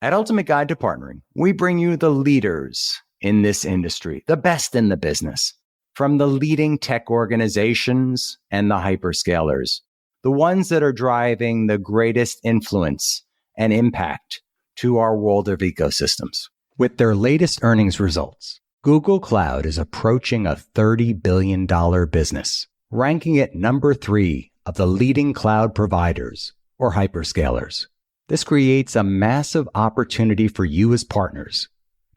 At Ultimate Guide to Partnering, we bring you the leaders in this industry, the best in the business, from the leading tech organizations and the hyperscalers, the ones that are driving the greatest influence and impact to our world of ecosystems. With their latest earnings results, Google Cloud is approaching a $30 billion business, ranking it number 3 of the leading cloud providers or hyperscalers. This creates a massive opportunity for you as partners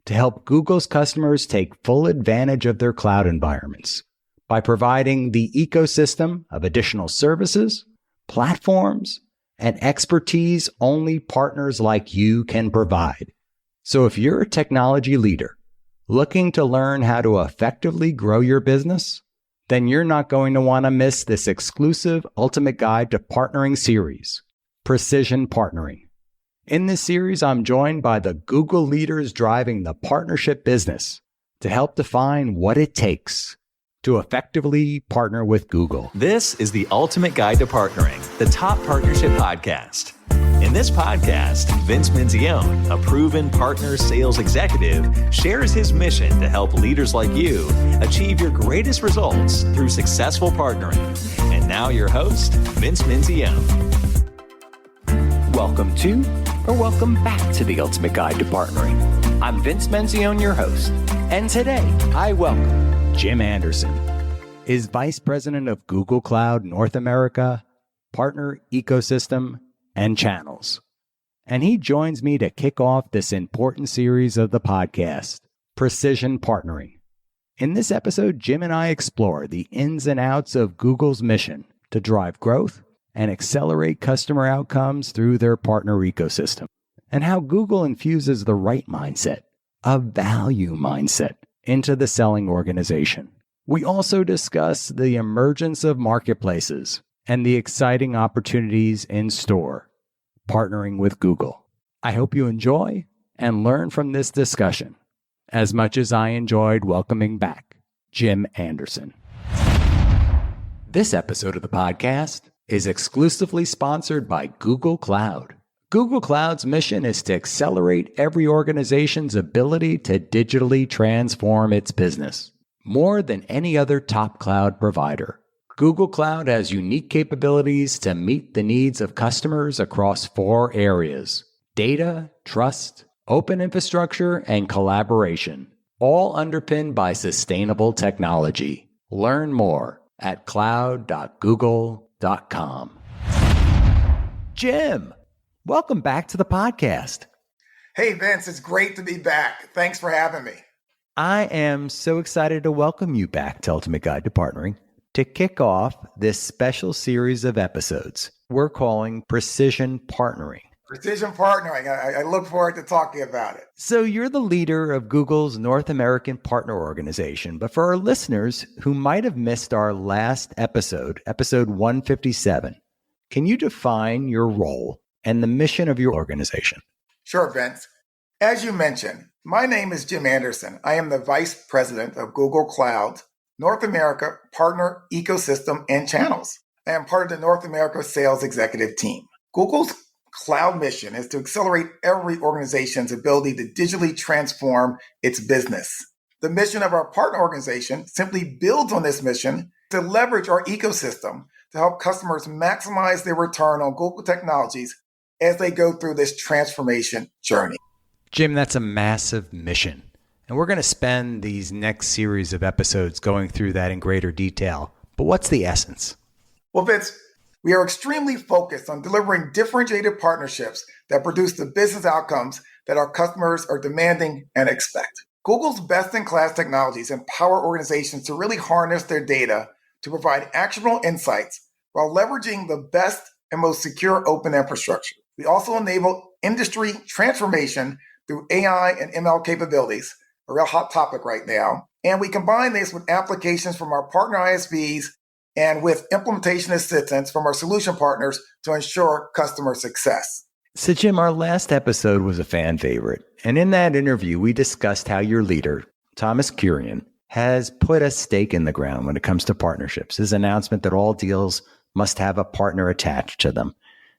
to help Google's customers take full advantage of their cloud environments by providing the ecosystem of additional services, platforms, and expertise only partners like you can provide. So if you're a technology leader looking to learn how to effectively grow your business, then you're not going to want to miss this exclusive Ultimate Guide to Partnering series, Precision Partnering. In this series, I'm joined by the Google leaders driving the partnership business to help define what it takes to effectively partner with Google. This is the Ultimate Guide to Partnering, the top partnership podcast. In this podcast, Vince Menzione, a proven partner sales executive, shares his mission to help leaders like you achieve your greatest results through successful partnering. And now your host, Vince Menzione. Welcome to, or welcome back to the Ultimate Guide to Partnering. I'm Vince Menzione, your host, and today I welcome Jim Anderson is Vice President of Google Cloud North America, Partner Ecosystem, and Channels. And he joins me to kick off this important series of the podcast, Precision Partnering. In this episode, Jim and I explore the ins and outs of Google's mission to drive growth and accelerate customer outcomes through their partner ecosystem, and how Google infuses the right mindset, a value mindset, into the selling organization. We also discuss the emergence of marketplaces and the exciting opportunities in store, partnering with Google. I hope you enjoy and learn from this discussion as much as I enjoyed welcoming back Jim Anderson. This episode of the podcast is exclusively sponsored by Google Cloud. Google Cloud's mission is to accelerate every organization's ability to digitally transform its business. More than any other top cloud provider, Google Cloud has unique capabilities to meet the needs of customers across 4 areas: data, trust, open infrastructure, and collaboration, all underpinned by sustainable technology. Learn more at cloud.google.com. Jim, welcome back to the podcast. Hey, Vince, it's great to be back. Thanks for having me. I am so excited to welcome you back to Ultimate Guide to Partnering to kick off this special series of episodes we're calling Precision Partnering. Precision Partnering. I look forward to talking about it. So you're the leader of Google's North American Partner Organization, but for our listeners who might have missed our last episode, episode 157, can you define your role and the mission of your organization? Sure, Vince. As you mentioned, my name is Jim Anderson. I am the Vice President of Google Cloud, North America Partner Ecosystem and Channels. I am part of the North America Sales Executive Team. Google's cloud mission is to accelerate every organization's ability to digitally transform its business. The mission of our partner organization simply builds on this mission to leverage our ecosystem to help customers maximize their return on Google technologies as they go through this transformation journey. Jim, that's a massive mission. And we're going to spend these next series of episodes going through that in greater detail. But what's the essence? Well, Vince, we are extremely focused on delivering differentiated partnerships that produce the business outcomes that our customers are demanding and expect. Google's best-in-class technologies empower organizations to really harness their data to provide actionable insights while leveraging the best and most secure open infrastructure. We also enable industry transformation through AI and ML capabilities, a real hot topic right now. And we combine this with applications from our partner ISVs and with implementation assistance from our solution partners to ensure customer success. So Jim, our last episode was a fan favorite. And in that interview, we discussed how your leader, Thomas Kurian, has put a stake in the ground when it comes to partnerships. His announcement that all deals must have a partner attached to them.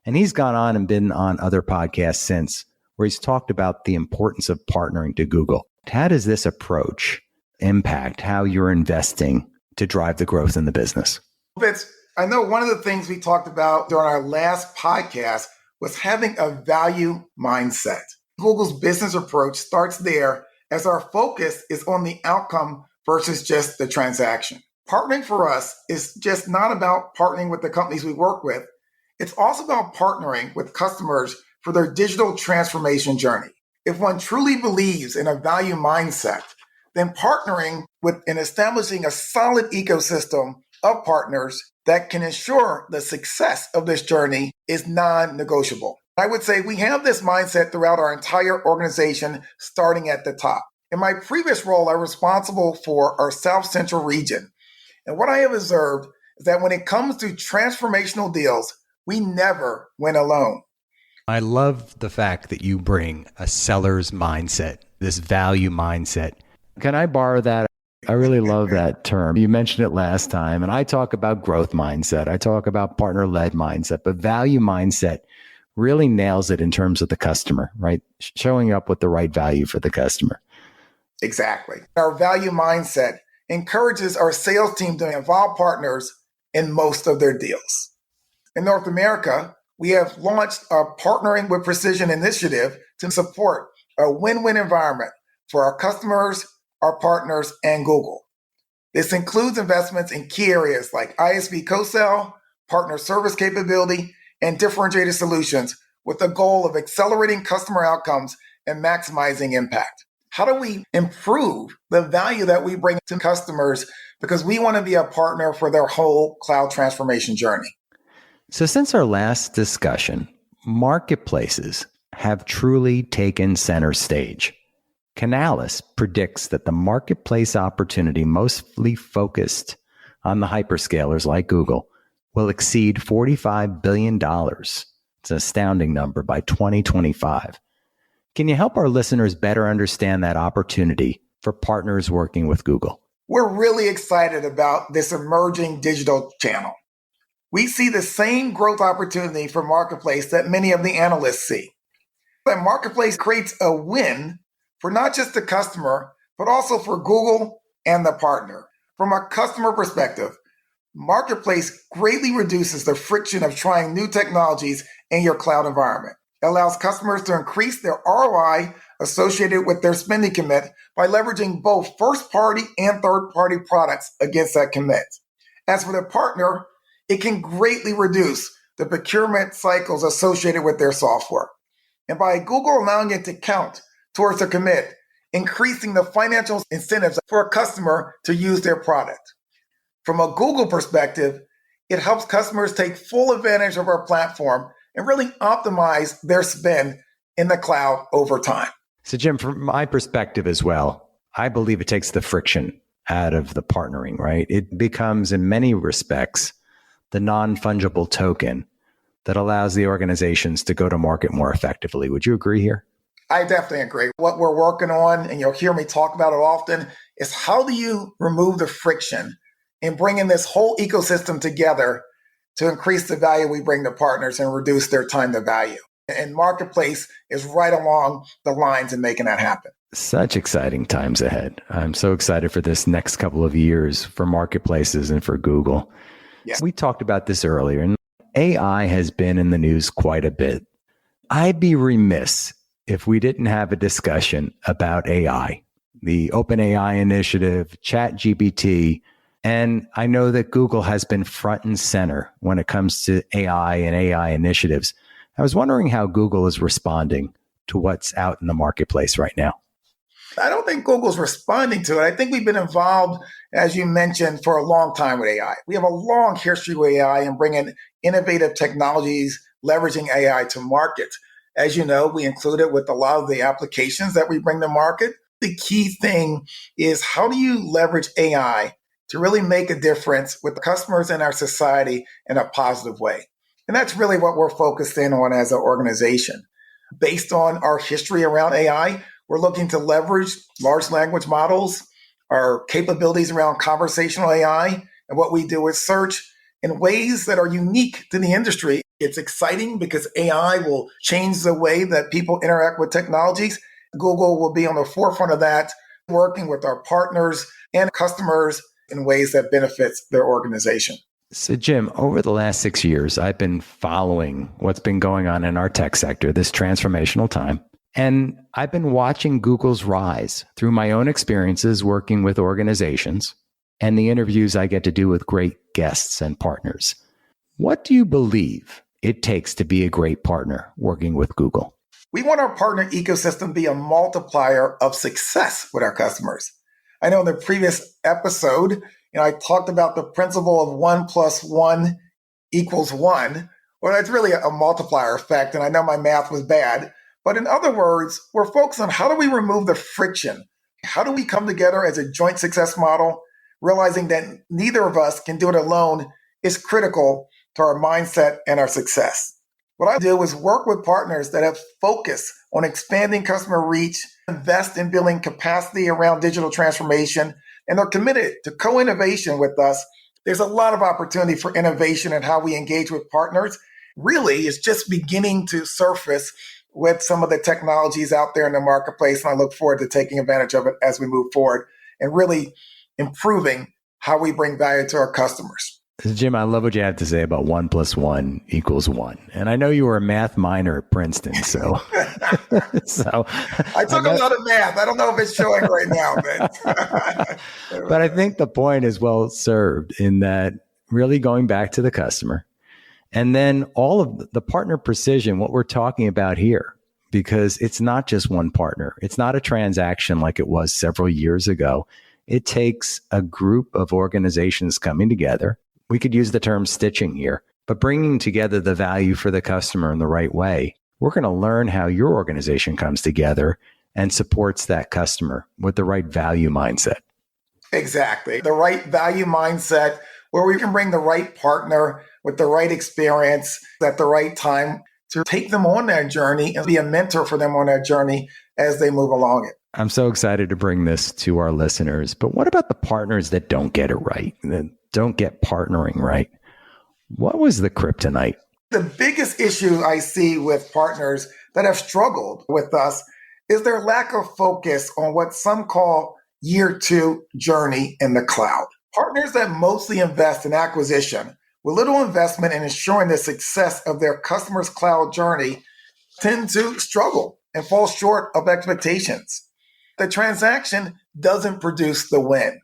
And he's gone on and been on other podcasts since, where he's talked about the importance of partnering to Google. How does this approach impact how you're investing to drive the growth in the business? Vince, I know one of the things we talked about during our last podcast was having a value mindset. Google's business approach starts there as our focus is on the outcome versus just the transaction. Partnering for us is just not about partnering with the companies we work with. It's also about partnering with customers for their digital transformation journey. If one truly believes in a value mindset, then partnering with and establishing a solid ecosystem of partners that can ensure the success of this journey is non-negotiable. I would say we have this mindset throughout our entire organization, starting at the top. In my previous role, I was responsible for our South Central region. And what I have observed is that when it comes to transformational deals, we never win alone. I love the fact that you bring a seller's mindset, this value mindset. Can I borrow that? I really love that term. You mentioned it last time, and I talk about growth mindset. I talk about partner-led mindset, but value mindset really nails it in terms of the customer, right? Showing up with the right value for the customer. Exactly. Our value mindset encourages our sales team to involve partners in most of their deals. In North America, we have launched a Partnering with Precision initiative to support a win-win environment for our customers, our partners, and Google. This includes investments in key areas like ISV co-sell, partner service capability, and differentiated solutions with the goal of accelerating customer outcomes and maximizing impact. How do we improve the value that we bring to customers? Because we want to be a partner for their whole cloud transformation journey. So since our last discussion, marketplaces have truly taken center stage. Canalys predicts that the marketplace opportunity, mostly focused on the hyperscalers like Google, will exceed $45 billion. It's an astounding number by 2025. Can you help our listeners better understand that opportunity for partners working with Google? We're really excited about this emerging digital channel. We see the same growth opportunity for Marketplace that many of the analysts see. But Marketplace creates a win for not just the customer, but also for Google and the partner. From a customer perspective, Marketplace greatly reduces the friction of trying new technologies in your cloud environment. It allows customers to increase their ROI associated with their spending commit by leveraging both first-party and third-party products against that commit. As for the partner, it can greatly reduce the procurement cycles associated with their software. And by Google allowing it to count towards the commit, increasing the financial incentives for a customer to use their product. From a Google perspective, it helps customers take full advantage of our platform and really optimize their spend in the cloud over time. So Jim, from my perspective as well, I believe it takes the friction out of the partnering, right? It becomes, in many respects, the non-fungible token that allows the organizations to go to market more effectively. Would you agree here? I definitely agree. What we're working on, and you'll hear me talk about it often, is how do you remove the friction in bringing this whole ecosystem together to increase the value we bring to partners and reduce their time to value. And Marketplace is right along the lines in making that happen. Such exciting times ahead. I'm so excited for this next couple of years for marketplaces and for Google. Yes. We talked about this earlier, and AI has been in the news quite a bit. I'd be remiss if we didn't have a discussion about AI, the OpenAI initiative, ChatGPT. And I know that Google has been front and center when it comes to AI and AI initiatives. I was wondering how Google is responding to what's out in the marketplace right now. I don't think Google's responding to it. I think we've been involved, as you mentioned, for a long time with AI. We have a long history with AI and bringing innovative technologies, leveraging AI to market. As you know, we include it with a lot of the applications that we bring to market. The key thing is how do you leverage AI to really make a difference with the customers in our society in a positive way? And that's really what we're focused in on as an organization. Based on our history around AI, we're looking to leverage large language models, our capabilities around conversational AI, and what we do is search in ways that are unique to the industry It's exciting because AI will change the way that people interact with technologies. Google will be on the forefront of that, working with our partners and customers in ways that benefits their organization. So, Jim, over the last 6 years, I've been following what's been going on in our tech sector, this transformational time. And I've been watching Google's rise through my own experiences working with organizations and the interviews I get to do with great guests and partners. What do you believe it takes to be a great partner working with Google? We want our partner ecosystem to be a multiplier of success with our customers. I know in the previous episode, I talked about the principle of 1 + 1 = 1. Well, that's really a multiplier effect, and I know my math was bad. But in other words, we're focused on how do we remove the friction? How do we come together as a joint success model, realizing that neither of us can do it alone is critical to our mindset and our success. What I do is work with partners that have focused on expanding customer reach, invest in building capacity around digital transformation, and are committed to co-innovation with us. There's a lot of opportunity for innovation in how we engage with partners. Really, it's just beginning to surface with some of the technologies out there in the marketplace, and I look forward to taking advantage of it as we move forward and really improving how we bring value to our customers. Jim, I love what you have to say about 1 + 1 = 1. And I know you were a math minor at Princeton, so I took a lot of math. I don't know if it's showing right now, but I think the point is well served in that really going back to the customer. And then all of the partner precision, what we're talking about here, because it's not just one partner. It's not a transaction like it was several years ago. It takes a group of organizations coming together. We could use the term stitching here, but bringing together the value for the customer in the right way. We're going to learn how your organization comes together and supports that customer with the right value mindset. Exactly. The right value mindset where we can bring the right partner with the right experience at the right time to take them on that journey and be a mentor for them on that journey as they move along it. I'm so excited to bring this to our listeners, but what about the partners that don't get it right, that don't get partnering right? What was the kryptonite? The biggest issue I see with partners that have struggled with us is their lack of focus on what some call year 2 journey in the cloud. Partners that mostly invest in acquisition with little investment in ensuring the success of their customers' cloud journey tend to struggle and fall short of expectations. The transaction doesn't produce the win.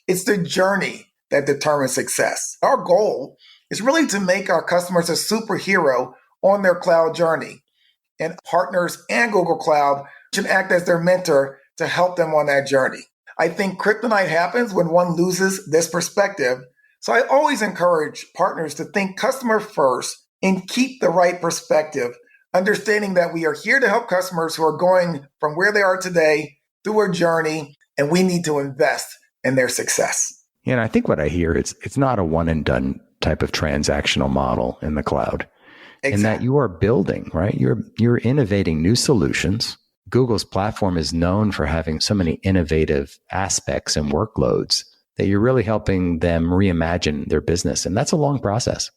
It's the journey that determines success. Our goal is really to make our customers a superhero on their cloud journey. And partners and Google Cloud should act as their mentor to help them on that journey. I think kryptonite happens when one loses this perspective. So I always encourage partners to think customer first and keep the right perspective, understanding that we are here to help customers who are going from where they are today through a journey, and we need to invest in their success. And I think what I hear is it's not a one and done type of transactional model in the cloud. Exactly. In that you are building, right? You're innovating new solutions. Google's platform is known for having so many innovative aspects and workloads that you're really helping them reimagine their business. And that's a long process.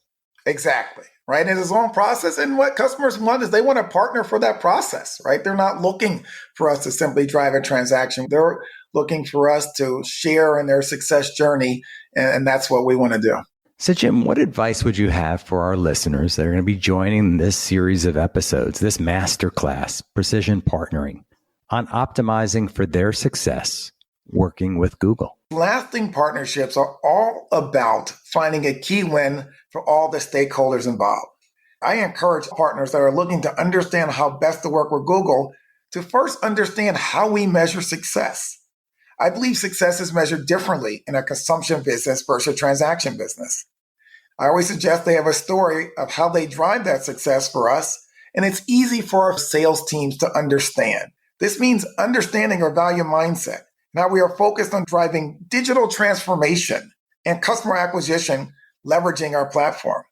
Exactly. Right. And it's a long process. And what customers want is they want a partner for that process, right? They're not looking for us to simply drive a transaction. They're looking for us to share in their success journey. And that's what we want to do. So, Jim, what advice would you have for our listeners that are going to be joining this series of episodes, this masterclass, Precision Partnering, on optimizing for their success working with Google? Lasting partnerships are all about finding a key win for all the stakeholders involved. I encourage partners that are looking to understand how best to work with Google to first understand how we measure success. I believe success is measured differently in a consumption business versus a transaction business. I always suggest they have a story of how they drive that success for us, and it's easy for our sales teams to understand. This means understanding our value mindset. Now we are focused on driving digital transformation and customer acquisition, leveraging our platform.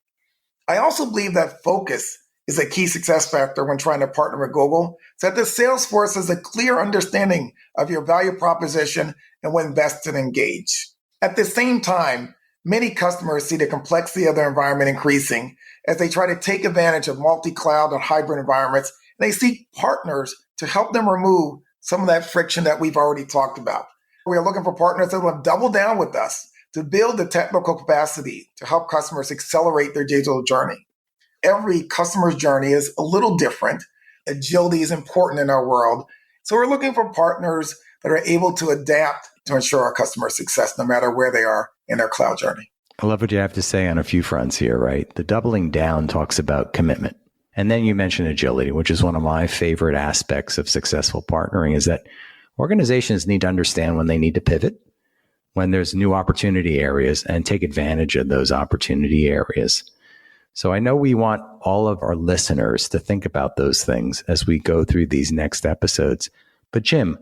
I also believe that focus is a key success factor when trying to partner with Google, so that the sales force has a clear understanding of your value proposition and when best to engage. At the same time, many customers see the complexity of their environment increasing as they try to take advantage of multi-cloud and hybrid environments. And they seek partners to help them remove some of that friction that we've already talked about. We are looking for partners that will double down with us to build the technical capacity to help customers accelerate their digital journey. Every customer's journey is a little different. Agility is important in our world. So we're looking for partners that are able to adapt to ensure our customer success, no matter where they are in their cloud journey. I love what you have to say on a few fronts here, right? The doubling down talks about commitment. And then you mentioned agility, which is one of my favorite aspects of successful partnering, is that organizations need to understand when they need to pivot, when there's new opportunity areas, and take advantage of those opportunity areas. So I know we want all of our listeners to think about those things as we go through these next episodes. But Jim,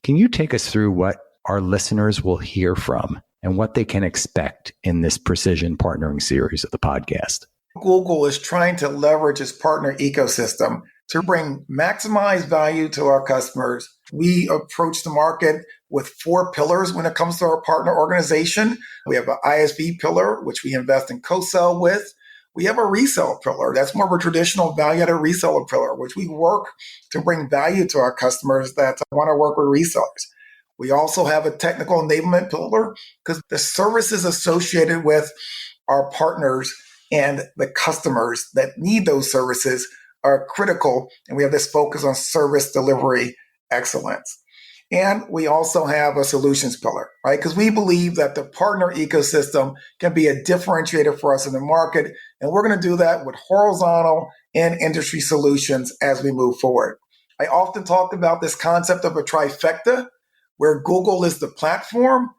can you take us through what our listeners will hear from and what they can expect in this Precision Partnering series of the podcast? Google is trying to leverage its partner ecosystem to bring maximized value to our customers. We approach the market with 4 pillars when it comes to our partner organization. We have an ISV pillar, which we invest in co-sell with. We have a resale pillar. That's more of a traditional value-added reseller pillar, which we work to bring value to our customers that want to work with resellers. We also have a technical enablement pillar because the services associated with our partners and the customers that need those services are critical. And we have this focus on service delivery excellence. And we also have a solutions pillar, right? Because we believe that the partner ecosystem can be a differentiator for us in the market. And we're going to do that with horizontal and industry solutions as we move forward. I often talk about this concept of a trifecta, where Google is the platform,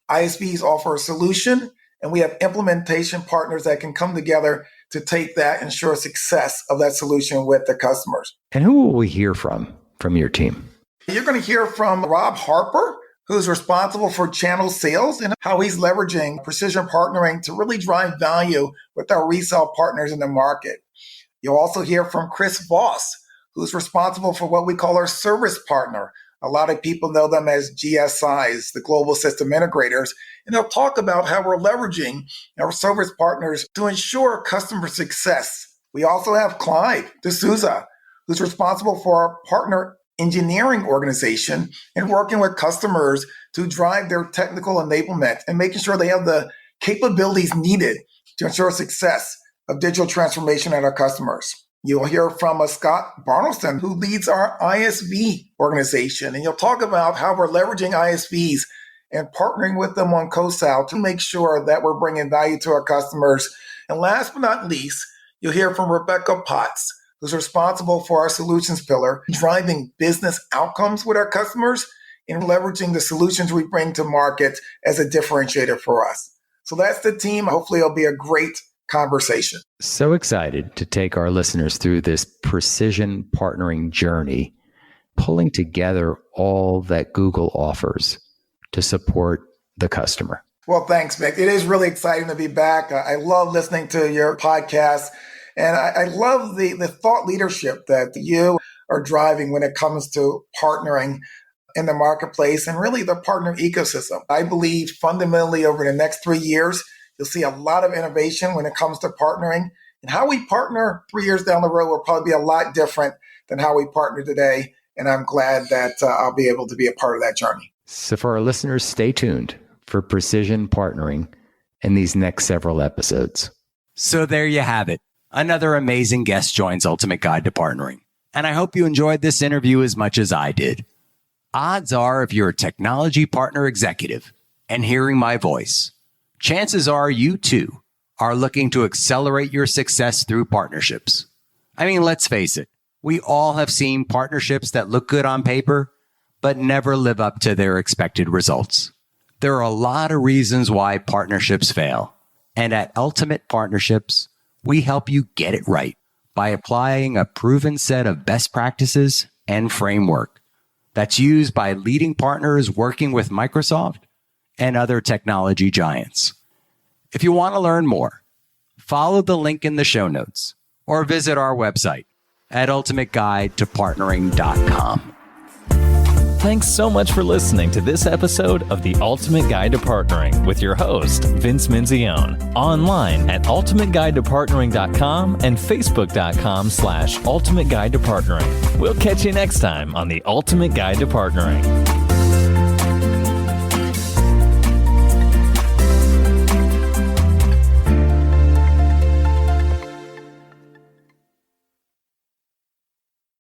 ISVs offer a solution, and we have implementation partners that can come together to take that and ensure success of that solution with the customers. And who will we hear from your team? You're going to hear from Rob Harper, who's responsible for channel sales and how he's leveraging precision partnering to really drive value with our resale partners in the market. You'll also hear from Chris Voss, who's responsible for what we call our service partner. A lot of people know them as GSIs, the global system integrators, and they'll talk about how we're leveraging our service partners to ensure customer success. We also have Clive D'Souza, who's responsible for our partner engineering organization and working with customers to drive their technical enablement and making sure they have the capabilities needed to ensure success of digital transformation at our customers. You'll hear from Scott Barnelson, who leads our ISV organization, and you'll talk about how we're leveraging ISVs and partnering with them on co-sell to make sure that we're bringing value to our customers. And last but not least, you'll hear from Rebecca Potts, who's responsible for our solutions pillar, driving business outcomes with our customers and leveraging the solutions we bring to market as a differentiator for us. So that's the team. Hopefully it'll be a great conversation. So excited to take our listeners through this precision partnering journey, pulling together all that Google offers to support the customer. Well, thanks, Mick. It is really exciting to be back. I love listening to your podcast, and I love the thought leadership that you are driving when it comes to partnering in the marketplace and really the partner ecosystem. I believe fundamentally over the next 3 years, you'll see a lot of innovation when it comes to partnering. And how we partner 3 years down the road will probably be a lot different than how we partner today. And I'm glad that I'll be able to be a part of that journey. So for our listeners, stay tuned for Precision Partnering in these next several episodes. So there you have it. Another amazing guest joins Ultimate Guide to Partnering. And I hope you enjoyed this interview as much as I did. Odds are, if you're a technology partner executive and hearing my voice, chances are you too are looking to accelerate your success through partnerships. I mean, let's face it, we all have seen partnerships that look good on paper, but never live up to their expected results. There are a lot of reasons why partnerships fail. And at Ultimate Partnerships, we help you get it right by applying a proven set of best practices and framework that's used by leading partners working with Microsoft and other technology giants. If you want to learn more, follow the link in the show notes or visit our website at ultimateguidetopartnering.com. Thanks so much for listening to this episode of The Ultimate Guide to Partnering with your host, Vince Menzione. Online at ultimateguidetopartnering.com and facebook.com/ultimateguidetopartnering. We'll catch you next time on The Ultimate Guide to Partnering.